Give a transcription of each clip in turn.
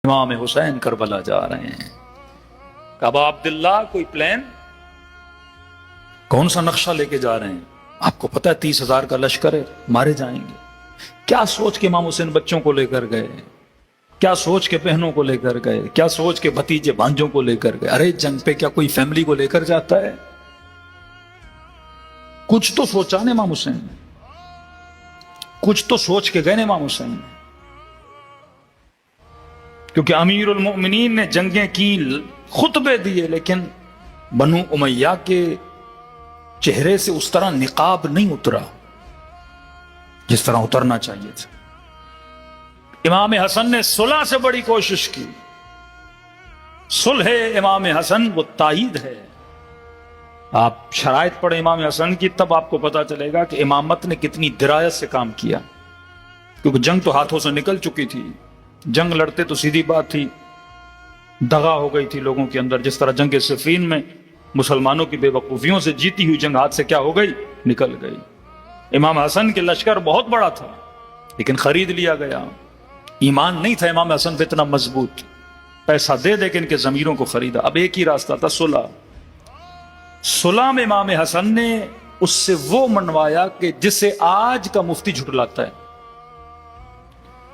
امام حسین کربلا جا رہے ہیں. ابا عبداللہ کوئی پلان؟ کون سا نقشہ لے کے جا رہے ہیں؟ آپ کو پتہ ہے 30,000 کا لشکر ہے، مارے جائیں گے. کیا سوچ کے امام حسین بچوں کو لے کر گئے؟ کیا سوچ کے بہنوں کو لے کر گئے؟ کیا سوچ کے بھتیجے بھانجوں کو لے کر گئے؟ ارے جنگ پہ کیا کوئی فیملی کو لے کر جاتا ہے؟ کچھ تو سوچا نا امام حسین نے، کچھ تو سوچ کے گئے نا امام حسین نے. کیونکہ امیر المؤمنین نے جنگیں کی، خطبے دیے، لیکن بنو امیہ کے چہرے سے اس طرح نقاب نہیں اترا جس طرح اترنا چاہیے تھا. امام حسن نے صلح سے بڑی کوشش کی. صلح امام حسن وہ تائید ہے. آپ شرائط پڑھیں امام حسن کی، تب آپ کو پتا چلے گا کہ امامت نے کتنی درایت سے کام کیا. کیونکہ جنگ تو ہاتھوں سے نکل چکی تھی، جنگ لڑتے تو سیدھی بات تھی، دغا ہو گئی تھی لوگوں کے اندر. جس طرح جنگ صفین میں مسلمانوں کی بے وقوفیوں سے جیتی ہوئی جنگ ہاتھ سے کیا ہو گئی؟ نکل گئی. امام حسن کے لشکر بہت بڑا تھا لیکن خرید لیا گیا. ایمان نہیں تھا امام حسن پہ اتنا مضبوط، پیسہ دے دے کے ان کے ضمیروں کو خریدا. اب ایک ہی راستہ تھا، صلح. صلح میں امام حسن نے اس سے وہ منوایا کہ جسے آج کا مفتی جھٹلاتا ہے.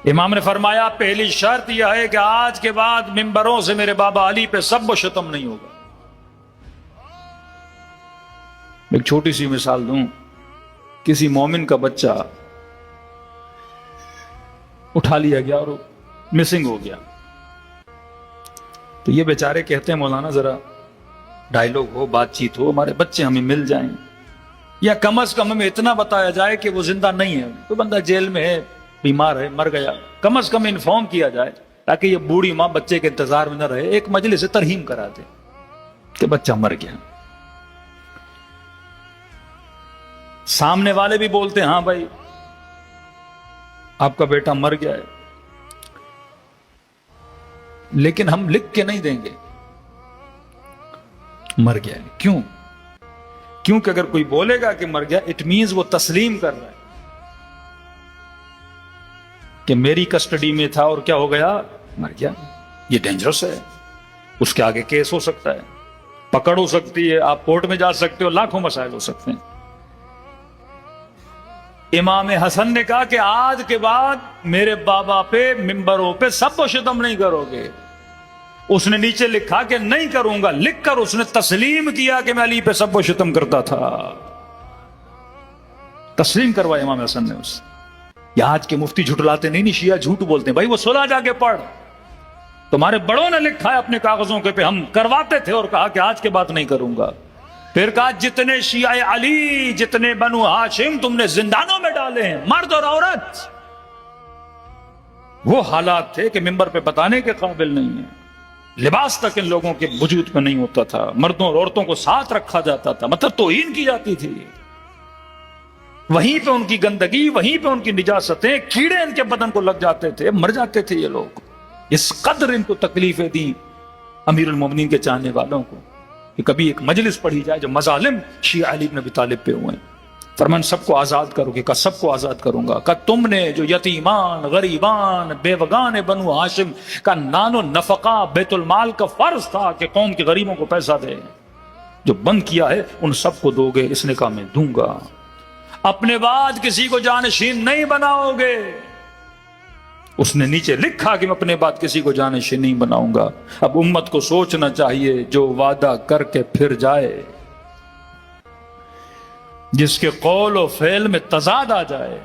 امام نے فرمایا پہلی شرط یہ ہے کہ آج کے بعد ممبروں سے میرے بابا علی پہ سب و شتم نہیں ہوگا. ایک چھوٹی سی مثال دوں. کسی مومن کا بچہ اٹھا لیا گیا اور مسنگ ہو گیا، تو یہ بیچارے کہتے ہیں مولانا ذرا ڈائیلاگ ہو، بات چیت ہو، ہمارے بچے ہمیں مل جائیں، یا کم از کم ہمیں اتنا بتایا جائے کہ وہ زندہ نہیں ہے، کوئی بندہ جیل میں ہے، بیمار ہے، مر گیا، کم از کم انفارم کیا جائے تاکہ یہ بوڑھی ماں بچے کے انتظار میں نہ رہے. ایک مجلس ترہیم کرا دے کہ بچہ مر گیا. سامنے والے بھی بولتے ہیں ہاں بھائی آپ کا بیٹا مر گیا ہے، لیکن ہم لکھ کے نہیں دیں گے مر گیا ہے. کیوں؟ کیونکہ اگر کوئی بولے گا کہ مر گیا، اٹ مینز وہ تسلیم کر رہا ہے کہ میری کسٹڈی میں تھا اور کیا ہو گیا؟ مر گیا. یہ ڈینجرس ہے، اس کے آگے کیس ہو سکتا ہے، پکڑ ہو سکتی ہے، آپ کورٹ میں جا سکتے ہو، لاکھوں مسائل ہو سکتے ہیں. امام حسن نے کہا کہ آج کے بعد میرے بابا پہ ممبروں پہ سب و شتم نہیں کرو گے. اس نے نیچے لکھا کہ نہیں کروں گا، لکھ کر اس نے تسلیم کیا کہ میں علی پہ سب و شتم کرتا تھا. تسلیم کروایا امام حسن نے اس. یہ آج کے مفتی جھٹلاتے نہیں، شیعہ جھوٹ بولتے ہیں. بھائی وہ صلح جا کے پڑھ، تمہارے بڑوں نے لکھا ہے اپنے کاغذوں کے پہ، ہم کرواتے تھے اور کہا کہ آج کے بعد نہیں کروں گا. پھر کہا جتنے شیعہ علی، جتنے بنو ہاشم تم نے زندانوں میں ڈالے ہیں، مرد اور عورت. وہ حالات تھے کہ ممبر پہ بتانے کے قابل نہیں ہیں. لباس تک ان لوگوں کے وجود پہ نہیں ہوتا تھا، مردوں اور عورتوں کو ساتھ رکھا جاتا تھا، مطلب توہین کی جاتی تھی. وہیں پہ ان کی گندگی، وہیں پہ ان کی نجاستیں، کیڑے ان کے بدن کو لگ جاتے تھے، مر جاتے تھے یہ لوگ. اس قدر ان کو تکلیفیں دی امیر المومنین کے چاہنے والوں کو کہ کبھی ایک مجلس پڑھی جائے جو مظالم شیعہ علی بن ابی طالب پہ ہوئے. فرمان سب کو آزاد کرو گے؟ کہ سب کو آزاد کروں گا. کہ تم نے جو یتیمان، غریبان، بیوگان بنو ہاشم کا نان و نفقہ بیت المال کا فرض تھا کہ قوم کے غریبوں کو پیسہ دے، جو بند کیا ہے ان سب کو دو گے؟ اس نے کہا میں دوں گا. اپنے بعد کسی کو جانشین نہیں بناؤ گے. اس نے نیچے لکھا کہ میں اپنے بعد کسی کو جانشین نہیں بناؤں گا. اب امت کو سوچنا چاہیے جو وعدہ کر کے پھر جائے، جس کے قول و فعل میں تضاد آ جائے،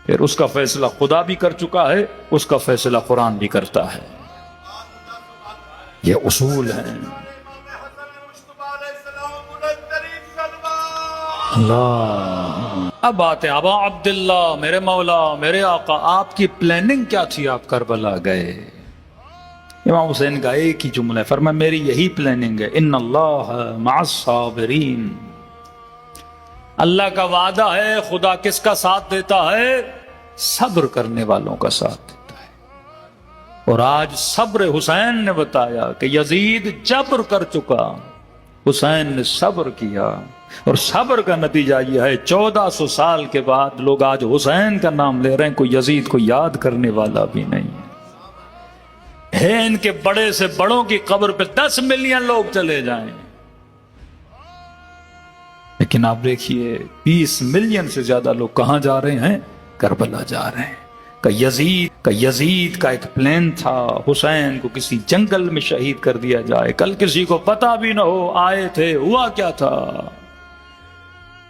پھر اس کا فیصلہ خدا بھی کر چکا ہے، اس کا فیصلہ قرآن بھی کرتا ہے. یہ اصول ہیں. اللہ. اب بات ہے ابا عبداللہ، میرے مولا، میرے آقا، آپ کی پلاننگ کیا تھی؟ آپ کربلا گئے. امام حسین کا ایک ہی جملہ ہے، فرمایا میری یہی پلاننگ ہے، ان اللہ مع الصابرین. اللہ کا وعدہ ہے، خدا کس کا ساتھ دیتا ہے؟ صبر کرنے والوں کا ساتھ دیتا ہے. اور آج صبر حسین نے بتایا کہ یزید جبر کر چکا، حسین نے صبر کیا، اور صبر کا نتیجہ یہ ہے 1400 سال کے بعد لوگ آج حسین کا نام لے رہے ہیں، کوئی یزید کو یاد کرنے والا بھی نہیں ہے. ہے ان کے بڑے سے بڑوں کی قبر پہ 10 ملین لوگ چلے جائیں، لیکن آپ دیکھیے 20 ملین سے زیادہ لوگ کہاں جا رہے ہیں؟ کربلا جا رہے ہیں۔ یزید کا ایک پلان تھا حسین کو کسی جنگل میں شہید کر دیا جائے، کل کسی کو پتا بھی نہ ہو آئے تھے ہوا کیا تھا،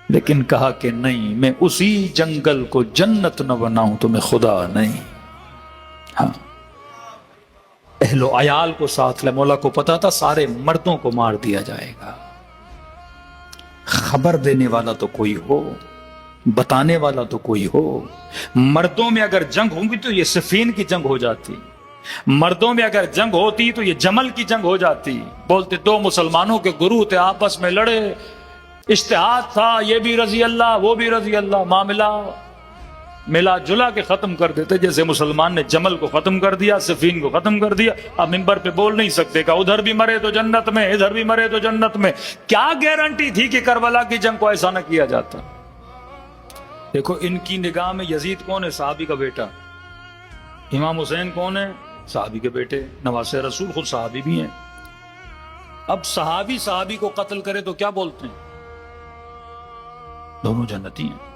لیکن کہا کہ نہیں، میں اسی جنگل کو جنت نہ بناؤں تو میں خدا نہیں۔ ہاں، اہل و عیال کو ساتھ لے، مولا کو پتا تھا سارے مردوں کو مار دیا جائے گا، خبر دینے والا تو کوئی ہو، بتانے والا تو کوئی ہو۔ مردوں میں اگر جنگ ہوگی تو یہ صفین کی جنگ ہو جاتی، مردوں میں اگر جنگ ہوتی تو یہ جمل کی جنگ ہو جاتی۔ بولتے دو مسلمانوں کے گروہ تھے، آپس میں لڑے، اجتہاد تھا، یہ بھی رضی اللہ وہ بھی رضی اللہ، معاملہ ملا جلا کے ختم کر دیتے۔ جیسے مسلمان نے جمل کو ختم کر دیا، صفین کو ختم کر دیا، اب منبر پہ بول نہیں سکتے کہ ادھر بھی مرے تو جنت میں، ادھر بھی مرے تو جنت میں۔ کیا گارنٹی تھی کہ کربلا کی جنگ کو ایسا نہ کیا جاتا؟ دیکھو ان کی نگاہ میں یزید کون ہے؟ صحابی کا بیٹا۔ امام حسین کون ہے؟ صحابی کے بیٹے، نواسے رسول، خود صحابی بھی ہیں۔ اب صحابی کو قتل کرے تو کیا بولتے ہیں؟ دونوں جنتی ہیں۔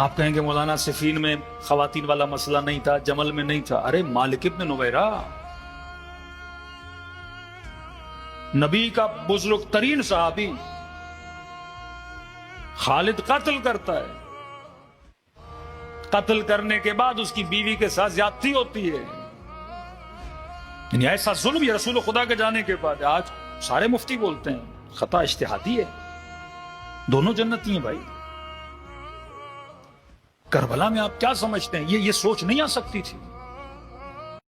آپ کہیں گے مولانا صفین میں خواتین والا مسئلہ نہیں تھا، جمل میں نہیں تھا۔ ارے مالک ابن نویرہ نبی کا بزرگ ترین صحابی، خالد قتل کرتا ہے، قتل کرنے کے بعد اس کی بیوی کے ساتھ زیادتی ہوتی ہے، یعنی ایسا ظلم یہ رسول خدا کے جانے کے بعد۔ آج سارے مفتی بولتے ہیں خطا اجتہادی ہے، دونوں جنتی ہیں بھائی۔ کربلا میں آپ کیا سمجھتے ہیں؟ یہ سوچ نہیں آ سکتی تھی۔